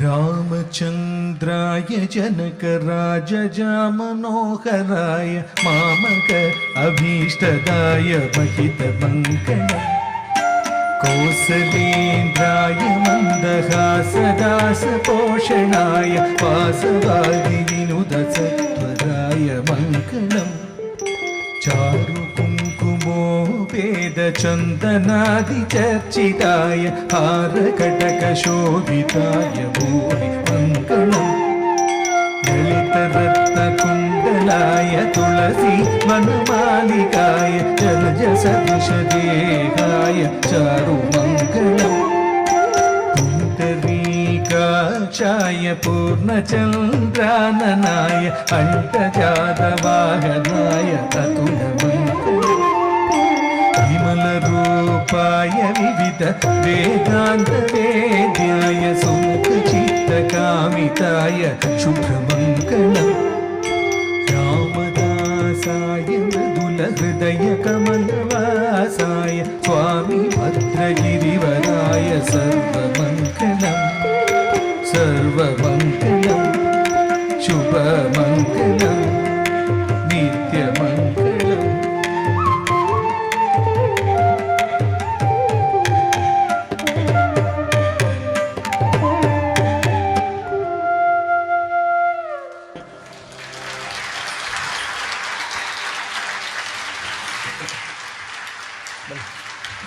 रामचन्द्राय जनकराजजामनोहराय मामक अभीष्टदाय महितमङ्गल कौसलेन्द्राय मन्दहासदासपोषणाय वासवादिविनुदसत्वराय मङ्गलम् चारुकुङ्कुमोपेदचन्दनादिचर्चिताय हारकटकशोभिताय भूरि मङ्गलम् ललितरत्नकुण्डलाय तुलसी वनमालिकाय जलजसदृशदेहाय चारुमङ्गलम् पुण्डरीकाक्षाय पूर्णचन्द्राननाय अण्टजातवाहनाय अतुलमङ्गलम् विमलरूपाय विविध वेदान्तवेद्याय सुमुखचित्तकामिताय शुभ्रमङ्गलम् रामदासाय मृदुलहृदय कमलवासाय